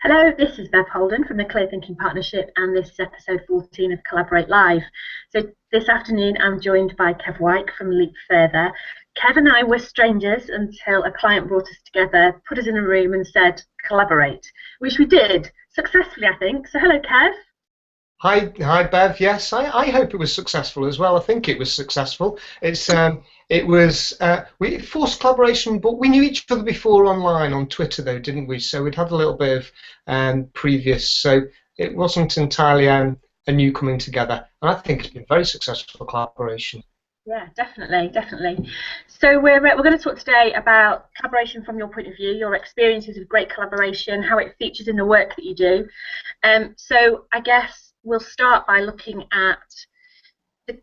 Hello, this is Bev Holden from the Clear Thinking Partnership, and this is episode 14 of Collaborate Live. So this afternoon I'm joined by Wyke from Leap Further. Kev and I were strangers until a client brought us together, put us in a room and said, collaborate, which we did successfully, I think. So hello, Kev. Hi, Bev. Yes, I hope it was successful as well. I think it was successful. We forced collaboration, but we knew each other before online on Twitter, though, didn't we? So we'd had a little bit of previous. So it wasn't entirely a new coming together, and I think it's been very successful collaboration. Yeah, definitely. So we're going to talk today about collaboration from your point of view, your experiences of great collaboration, how it features in the work that you do. So I guess we'll start by looking at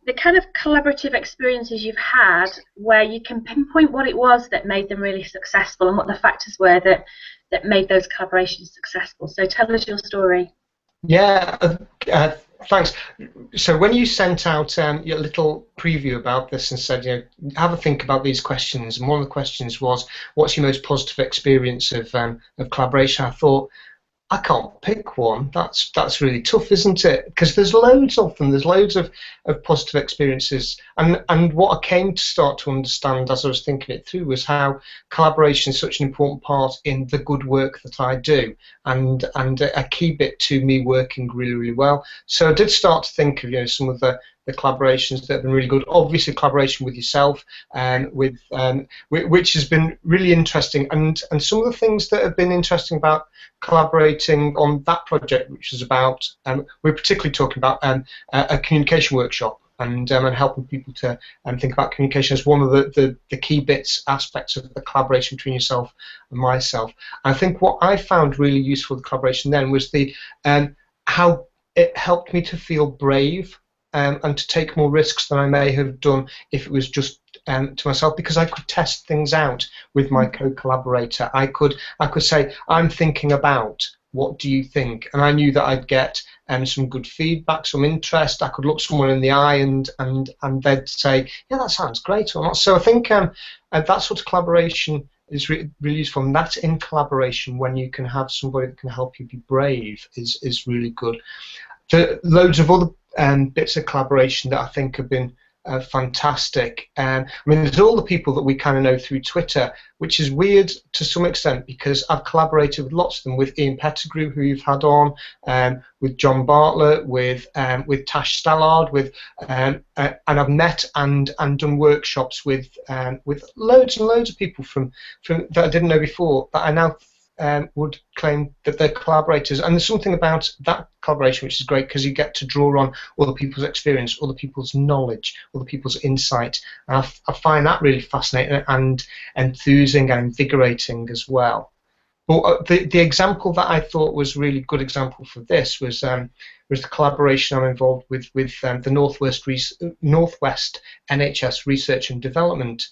the kind of collaborative experiences you've had where you can pinpoint what it was that made them really successful and what the factors were that made those collaborations successful. So tell us your story. Yeah, thanks. So when you sent out your little preview about this and said, have a think about these questions, and one of the questions was, what's your most positive experience of collaboration? I thought, I can't pick one. That's really tough, isn't it? Because there's loads of them. There's loads of positive experiences. And what I came to start to understand as I was thinking it through was how collaboration is such an important part in the good work that I do, and a key bit to me working really well. So I did start to think of some of the collaborations that have been really good. Obviously, collaboration with yourself and which has been really interesting, and some of the things that have been interesting about collaborating on that project, which is about we're particularly talking about a communication workshop and helping people to think about communication as one of the key aspects of the collaboration between yourself and myself. I think what I found really useful with collaboration then was how it helped me to feel brave and to take more risks than I may have done if it was just to myself, because I could test things out with my co-collaborator. I could say, I'm thinking about, what do you think? And I knew that I'd get some good feedback, some interest. I could look someone in the eye and they'd say, yeah, that sounds great or not. So I think that sort of collaboration is really useful, and that in collaboration when you can have somebody that can help you be brave is really good. There are loads of other bits of collaboration that I think have been fantastic. I mean, there's all the people that we kind of know through Twitter, which is weird to some extent because I've collaborated with lots of them, with Ian Pettigrew, who you've had on, with John Bartlett, with Tash Stallard, and I've met and done workshops with loads and loads of people from that I didn't know before that I now would claim that they're collaborators. And there's something about that collaboration which is great because you get to draw on other people's experience, other people's knowledge, other people's insight. And I find that really fascinating and enthusing and invigorating as well. But the example that I thought was a really good example for this was the collaboration I'm involved with the Northwest NHS Research and Development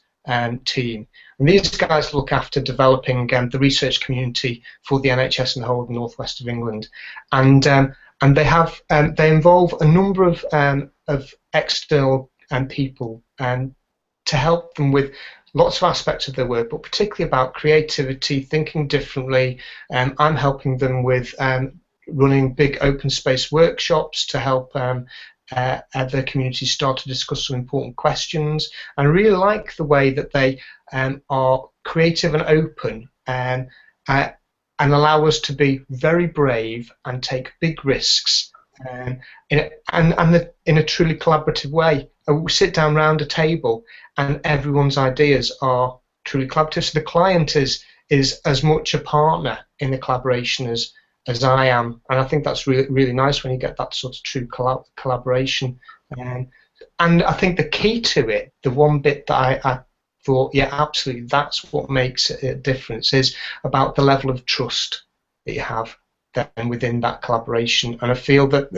team. And these guys look after developing the research community for the NHS in the whole of the northwest of England, and they involve a number of external people to help them with lots of aspects of their work, but particularly about creativity, thinking differently. I'm helping them with running big open space workshops to help their community start to discuss some important questions. And I really like the way that they are creative and open and allow us to be very brave and take big risks in a truly collaborative way. We sit down round a table and everyone's ideas are truly collaborative. So the client is as much a partner in the collaboration as I am, and I think that's really nice when you get that sort of true collaboration. And I think the key to it, the one bit that I thought, yeah, absolutely, that's what makes it a difference, is about the level of trust that you have then within that collaboration. And I feel that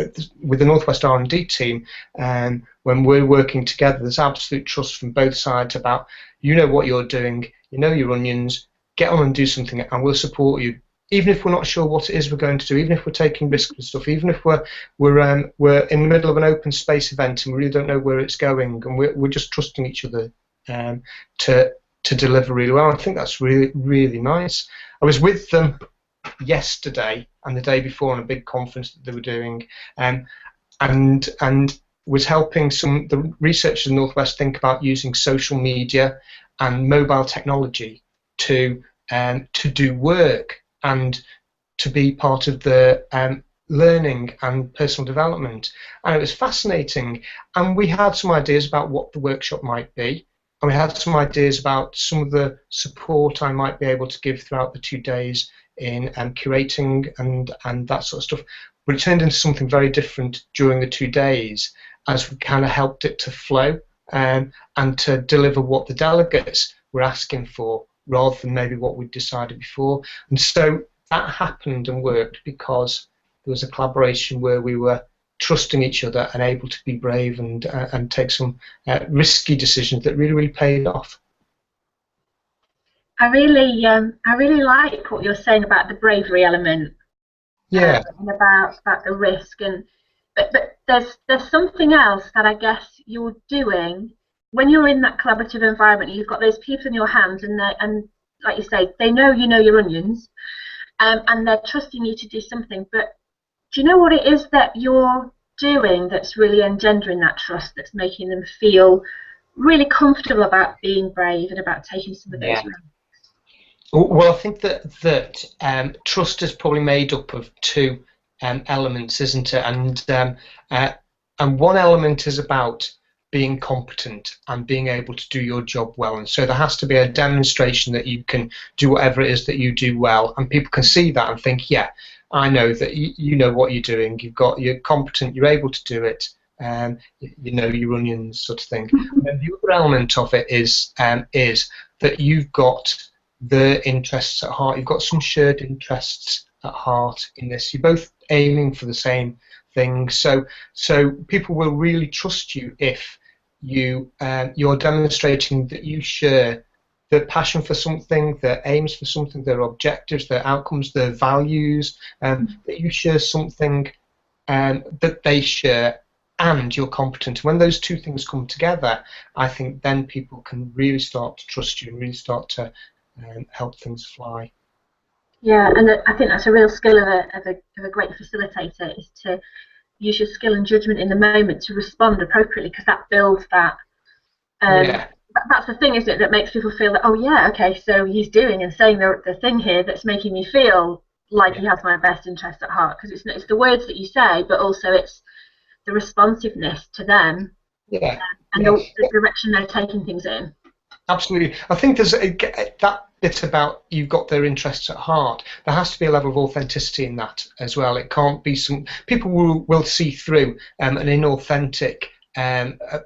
with the Northwest R&D team, when we're working together, there's absolute trust from both sides about, you know what you're doing, you know your onions, get on and do something, and we'll support you. Even if we're not sure what it is we're going to do, even if we're taking risks and stuff, even if we're in the middle of an open space event and we really don't know where it's going, and we're just trusting each other to deliver really well. I think that's really nice. I was with them yesterday and the day before on a big conference that they were doing, and was helping the researchers in the Northwest think about using social media and mobile technology to do work and to be part of the learning and personal development. And it was fascinating. And we had some ideas about what the workshop might be. And we had some ideas about some of the support I might be able to give throughout the 2 days in curating and that sort of stuff. But it turned into something very different during the 2 days as we kind of helped it to flow and to deliver what the delegates were asking for rather than maybe what we'd decided before. And so that happened and worked because there was a collaboration where we were trusting each other and able to be brave and take some risky decisions that really paid off. I really like what you're saying about the bravery element. Yeah. And about the risk, but there's something else that I guess you're doing when you're in that collaborative environment. You've got those people in your hands, and like you say, they know you know your onions, and they're trusting you to do something. But do you know what it is that you're doing that's really engendering that trust, that's making them feel really comfortable about being brave and about taking some of those risks? Well, I think that trust is probably made up of two elements, isn't it? And one element is about being competent and being able to do your job well. And so there has to be a demonstration that you can do whatever it is that you do well, and people can see that and think, yeah, I know that you know what you're doing. You're competent. You're able to do it. You know your onions, sort of thing. And then the other element of it is that you've got the interests at heart. You've got some shared interests at heart in this. You're both aiming for the same thing. So people will really trust you if you're demonstrating that you share their passion for something, their aims for something, their objectives, their outcomes, their values, that you share something that they share, and you're competent. When those two things come together, I think then people can really start to trust you and really start to help things fly. Yeah, and I think that's a real skill of a great facilitator, is to use your skill and judgment in the moment to respond appropriately, because that builds that. That's the thing, isn't it, that makes people feel that, oh yeah, okay, so he's doing and saying the thing here that's making me feel like he has my best interest at heart, because it's the words that you say, but also it's the responsiveness to them, and the direction they're taking things in. Absolutely. I think there's that bit about you've got their interests at heart. There has to be a level of authenticity in that as well. It can't be people will see through an inauthentic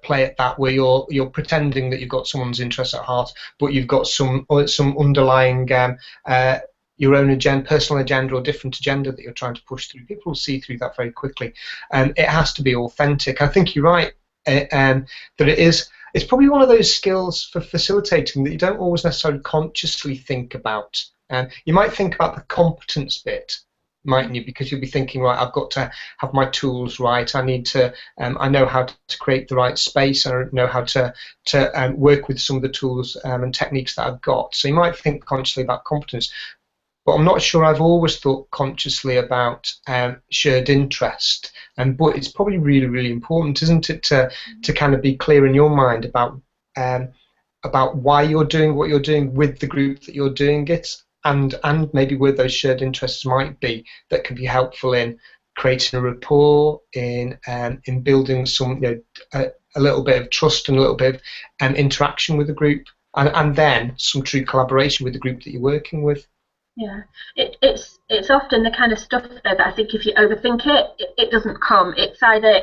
play at that, where you're pretending that you've got someone's interests at heart, but you've got some underlying your own personal agenda or different agenda that you're trying to push through. People will see through that very quickly. It has to be authentic. I think you're right that it's probably one of those skills for facilitating that you don't always necessarily consciously think about. You might think about the competence bit, mightn't you? Because you'll be thinking, right, I've got to have my tools right. I need to. I know how to create the right space. I know how to work with some of the tools and techniques that I've got. So you might think consciously about competence. But I'm not sure I've always thought consciously about shared interest, but it's probably really important, isn't it, to kind of be clear in your mind about why you're doing what you're doing with the group that you're doing it, and maybe where those shared interests might be that can be helpful in creating a rapport, in building some a little bit of trust and a little bit of interaction with the group, and then some true collaboration with the group that you're working with. Yeah, it's often the kind of stuff that I think if you overthink it doesn't come. It's either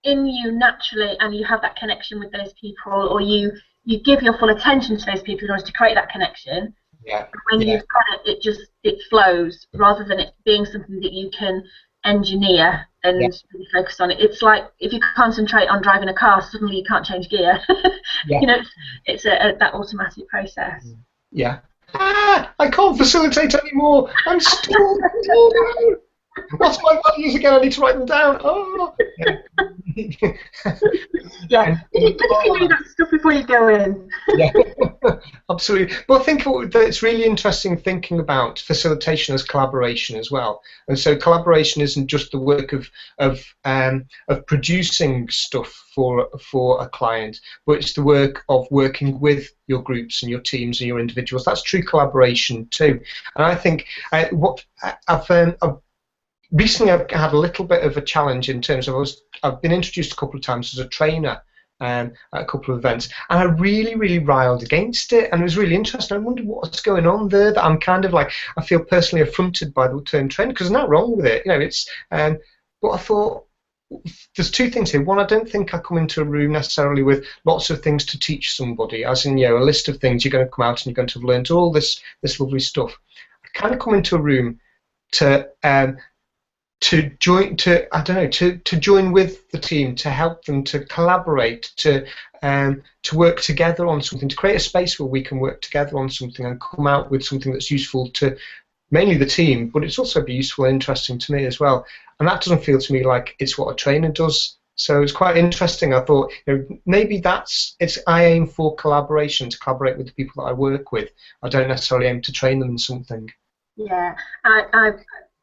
in you naturally and you have that connection with those people, or you give your full attention to those people in order to create that connection. Yeah. When you've got it flows, rather than it being something that you can engineer and really focus on it. It's like if you concentrate on driving a car, suddenly you can't change gear. It's that automatic process. Yeah. I can't facilitate anymore. I'm stalled. What's my values again? I need to write them down. Oh, yeah. Yeah, And, did you do that stuff before you go in? yeah, absolutely. Well, I think that it's really interesting thinking about facilitation as collaboration as well. And so collaboration isn't just the work of producing stuff for a client, but it's the work of working with your groups and your teams and your individuals. That's true collaboration too. And I think what I've recently I've had a little bit of a challenge in terms of I've been introduced a couple of times as a trainer at a couple of events, and I really riled against it, and it was really interesting. I wondered what's going on there, that I'm kind of like, I feel personally affronted by the term trainer, because there's nothing wrong with it, you know. It's but I thought there's two things here. One, I don't think I come into a room necessarily with lots of things to teach somebody, as in, you know, a list of things. You're going to come out and you're going to have learned all this lovely stuff. I kind of come into a room to join, to join with the team, to help them, to collaborate, to work together on something, to create a space where we can work together on something and come out with something that's useful to mainly the team, but it's also be useful and interesting to me as well. And that doesn't feel to me like it's what a trainer does. So it's quite interesting. I thought, you know, maybe I aim for collaboration, to collaborate with the people that I work with. I don't necessarily aim to train them in something. Yeah,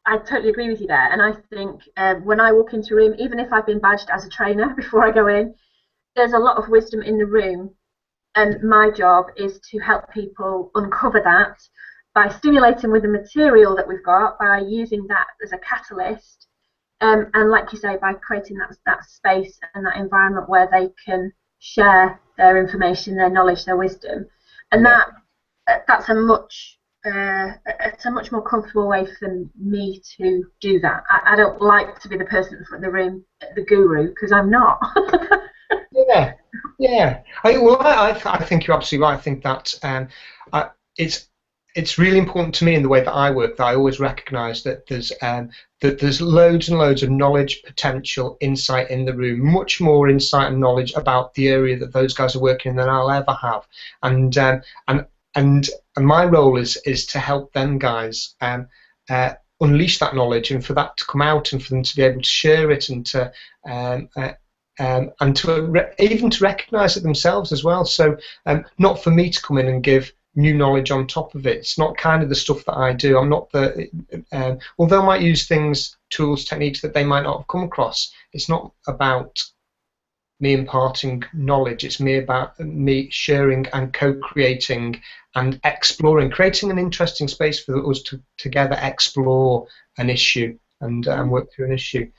I totally agree with you there. And I think when I walk into a room, even if I've been badged as a trainer before I go in, there's a lot of wisdom in the room. And my job is to help people uncover that by stimulating with the material that we've got, by using that as a catalyst. And like you say, by creating that space and that environment where they can share their information, their knowledge, their wisdom. And that's a much more comfortable way for me to do that. I don't like to be the person in front of the room, the guru, because I'm not. Yeah. I think you're absolutely right. I think that it's really important to me in the way that I work, that I always recognise that there's loads and loads of knowledge, potential, insight in the room, much more insight and knowledge about the area that those guys are working in than I'll ever have. And my role is to help them guys unleash that knowledge, and for that to come out, and for them to be able to share it, and to even to recognise it themselves as well. So not for me to come in and give new knowledge on top of it. It's not kind of the stuff that I do. I'm not although I might use things, tools, techniques that they might not have come across. It's not about me imparting knowledge. It's me about me sharing and co-creating and exploring, creating an interesting space for us to together explore an issue and work through an issue.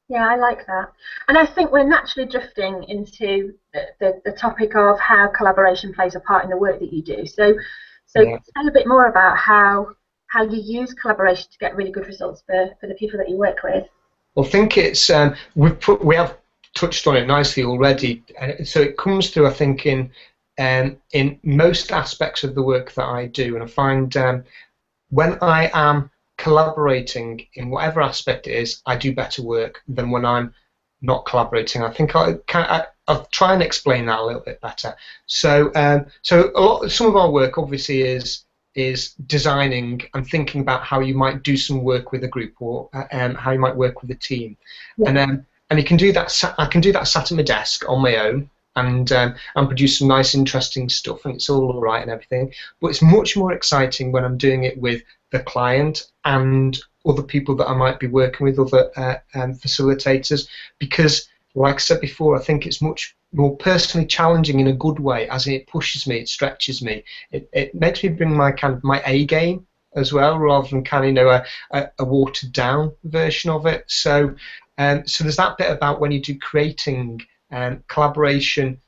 Yeah, I like that. And I think we're naturally drifting into the topic of how collaboration plays a part in the work that you do. So tell a bit more about how you use collaboration to get really good results for the people that you work with. Well, I think it's we have touched on it nicely already. So it comes through, I think, in most aspects of the work that I do, and I find when I am collaborating in whatever aspect it is, I do better work than when I'm not collaborating. I think I'll try and explain that a little bit better. So some of our work obviously is designing and thinking about how you might do some work with a group, or how you might work with a team. Yeah. And you can do that. I can do that sat at my desk on my own, and produce some nice, interesting stuff, and it's all right and everything. But it's much more exciting when I'm doing it with the client and other people that I might be working with, other facilitators, because, like I said before, I think it's much more personally challenging in a good way, as in it pushes me, it stretches me, it makes me bring my A game as well, rather than a watered down version of it. So there's that bit about when you do creating, collaboration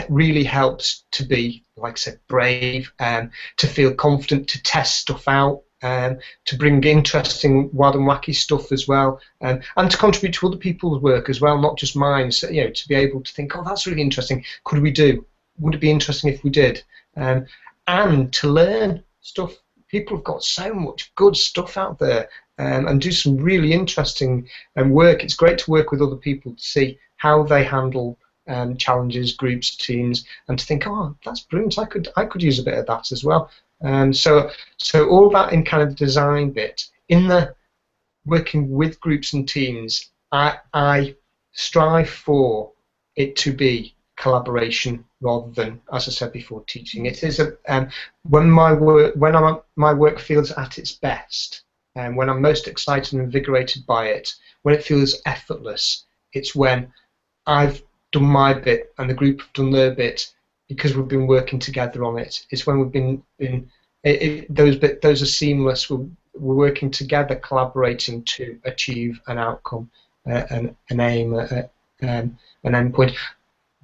really helps to be, like I said, brave, to feel confident, to test stuff out, to bring interesting, wild and wacky stuff as well, and to contribute to other people's work as well, not just mine. So, to be able to think, oh, that's really interesting. Could we do? Would it be interesting if we did? And to learn stuff. People have got so much good stuff out there, and do some really interesting work. It's great to work with other people to see how they handle challenges, groups, teams, and to think, oh, that's brilliant. I could use a bit of that as well. So all that in kind of the design bit. In the working with groups and teams, I strive for it to be collaboration rather than, as I said before, teaching. It is when my work feels at its best, and when I'm most excited and invigorated by it, when it feels effortless, it's when I've done my bit and the group have done their bit because we've been working together on it. It's when we've those are seamless. We're working together, collaborating to achieve an outcome, an aim, an endpoint.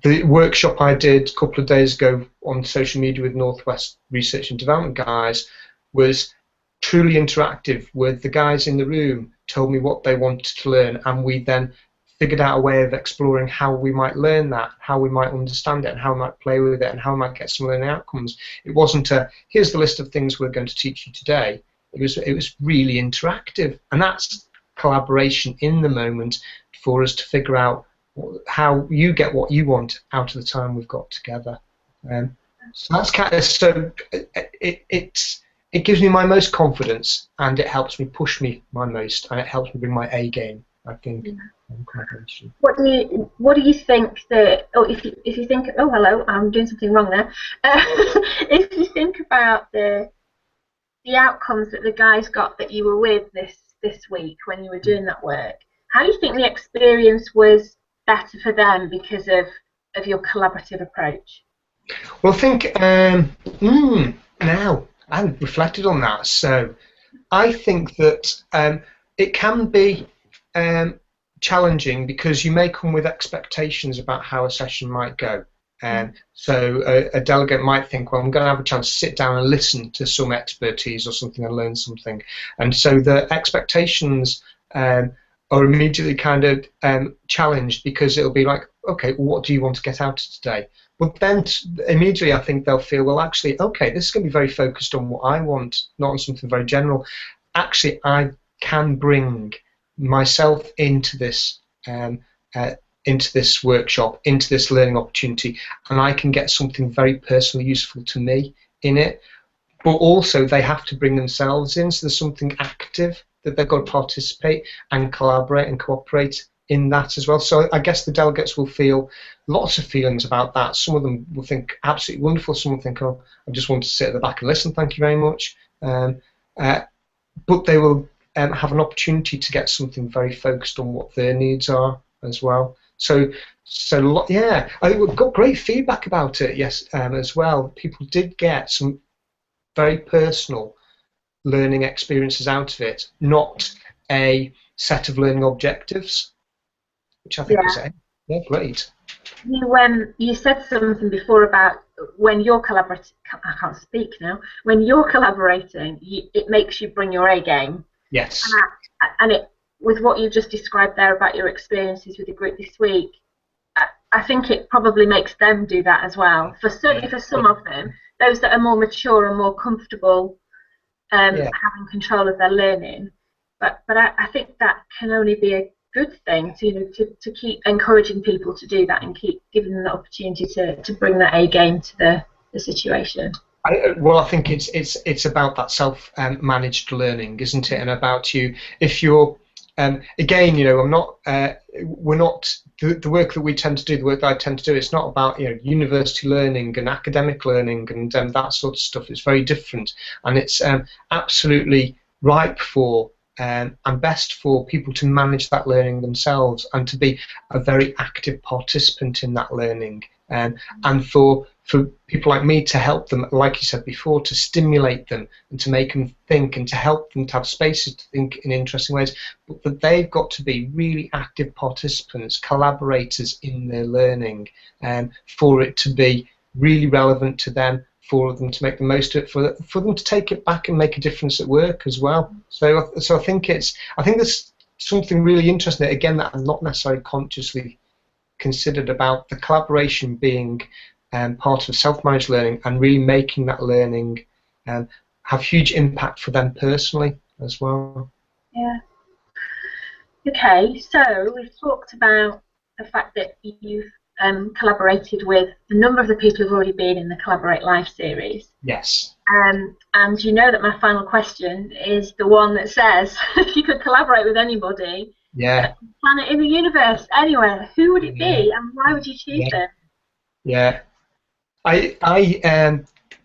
The workshop I did a couple of days ago on social media with Northwest Research and Development guys was truly interactive, where the guys in the room told me what they wanted to learn, and we then figured out a way of exploring how we might learn that, how we might understand it, and how we might play with it, and how we might get some learning outcomes. It wasn't a, here's the list of things we're going to teach you today. It was really interactive, and that's collaboration in the moment for us to figure out how you get what you want out of the time we've got together. So that's kind of, so it gives me my most confidence, and it helps me push me my most, and it helps me bring my A game, I think. Yeah. What do you think that? Oh, if you think, oh hello, I'm doing something wrong there. If you think about the outcomes that the guys got that you were with this week when you were doing that work, how do you think the experience was better for them because of your collaborative approach? Well, I think now I haven't reflected on that, so I think that it can be challenging because you may come with expectations about how a session might go. So a delegate might think, well, I'm going to have a chance to sit down and listen to some expertise or something and learn something. And so the expectations are immediately kind of challenged, because it'll be like, okay, well, what do you want to get out of today? But then immediately I think they'll feel, well, actually, okay, this is going to be very focused on what I want, not on something very general. Actually, I can bring myself into this workshop, into this learning opportunity, and I can get something very personally useful to me in it. But also they have to bring themselves in, so there's something active that they've got to participate and collaborate and cooperate in that as well. So I guess the delegates will feel lots of feelings about that. Some of them will think absolutely wonderful, some will think, oh, I just want to sit at the back and listen, thank you very much. But they will have an opportunity to get something very focused on what their needs are as well. So yeah, I think we've got great feedback about it. Yes, as well. People did get some very personal learning experiences out of it, not a set of learning objectives, which I think was great. You said something before about when you're collaborating. I can't speak now. When you're collaborating, it makes you bring your A game. Yes. And it, with what you just described there about your experiences with the group this week, I think it probably makes them do that as well. Certainly for some of them, those that are more mature and more comfortable having control of their learning. But I think that can only be a good thing to keep encouraging people to do that and keep giving them the opportunity to bring that A game to the situation. I think it's about that self-managed learning, isn't it? And about you, if you're again, I'm not. We're not the work that we tend to do. The work that I tend to do. It's not about university learning and academic learning and that sort of stuff. It's very different, and it's absolutely ripe for and best for people to manage that learning themselves and to be a very active participant in that learning. And for people like me to help them, like you said before, to stimulate them and to make them think and to help them to have spaces to think in interesting ways, but that they've got to be really active participants, collaborators in their learning, and for it to be really relevant to them, for them to make the most of it, for them to take it back and make a difference at work as well. So I think there's something really interesting there, again, that I'm not necessarily consciously considered about the collaboration being part of self-managed learning and really making that learning have huge impact for them personally as well. Yeah. Okay, so we've talked about the fact that you've collaborated with a number of the people who've already been in the Collaborate Live series. Yes. And you know that my final question is the one that says, if you could collaborate with anybody, Yeah. planet in the universe, anywhere, who would it Yeah. be, and why would you choose Yeah. them? Yeah.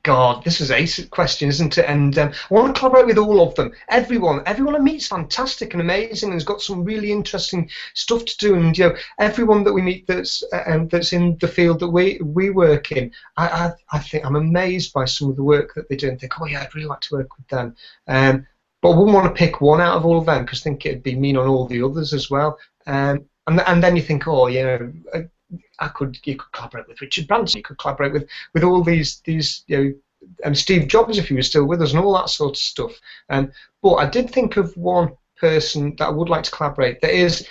God, this is a question, isn't it? And I want to collaborate with all of them. Everyone I meet's fantastic and amazing, and has got some really interesting stuff to do. And everyone that we meet that's in the field that we work in, I think I'm amazed by some of the work that they do, and think, oh yeah, I'd really like to work with them. But I wouldn't want to pick one out of all of them, because I think it'd be mean on all the others as well. And then you think, oh, you could collaborate with Richard Branson, you could collaborate with all these and Steve Jobs if he was still with us, and all that sort of stuff. But I did think of one person that I would like to collaborate. It is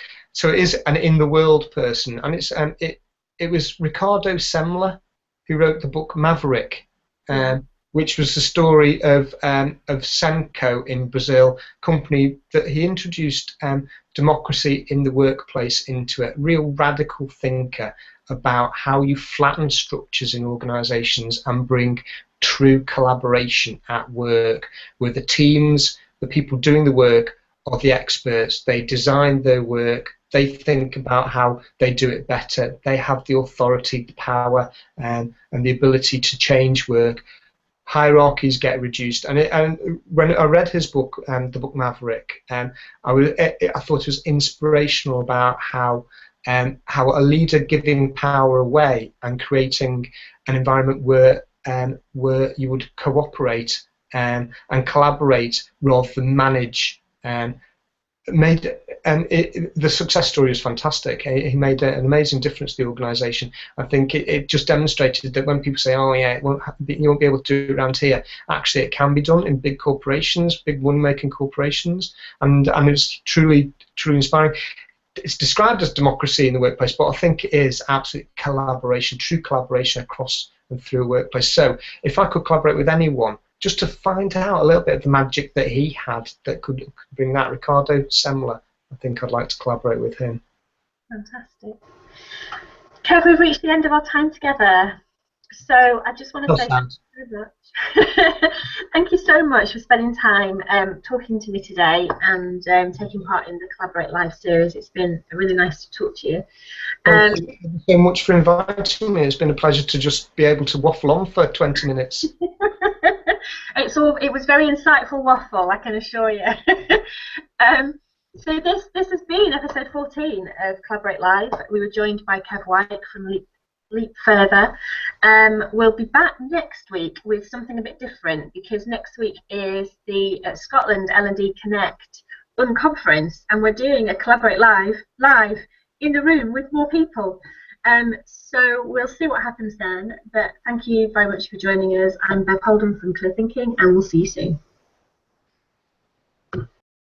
an in the world person, and it was Ricardo Semler who wrote the book Maverick, which was the story of Semco in Brazil, company that he introduced democracy in the workplace into it. Real radical thinker about how you flatten structures in organisations and bring true collaboration at work, where the teams, the people doing the work, are the experts. They design their work. They think about how they do it better. They have the authority, the power, and the ability to change work. Hierarchies get reduced, and when I read his book, the book Maverick, I thought it was inspirational about how a leader giving power away and creating an environment where you would cooperate and collaborate rather than manage. The success story was fantastic. He made an amazing difference to the organisation. I think it just demonstrated that when people say, "Oh yeah, you won't be able to do it around here," actually it can be done in big corporations, big money-making corporations, and it's truly inspiring. It's described as democracy in the workplace, but I think it is absolute collaboration, true collaboration across and through a workplace. So if I could collaborate with anyone, just to find out a little bit of the magic that he had that could bring that, Ricardo Semler, I think I'd like to collaborate with him. Fantastic. Kev, we've reached the end of our time together. So I just want to say thank you very much. Thank you so much for spending time talking to me today and taking part in the Collaborate Live series. It's been really nice to talk to you. Thank you so much for inviting me. It's been a pleasure to just be able to waffle on for 20 minutes. It was very insightful waffle, I can assure you. So this has been episode 14 of Collaborate Live. We were joined by Kev Wyke from Leap Further. We'll be back next week with something a bit different, because next week is the Scotland L&D Connect unconference, and we're doing a Collaborate live in the room with more people. So we'll see what happens then, but thank you very much for joining us. I'm Bev Holden from Clear Thinking, and we'll see you soon.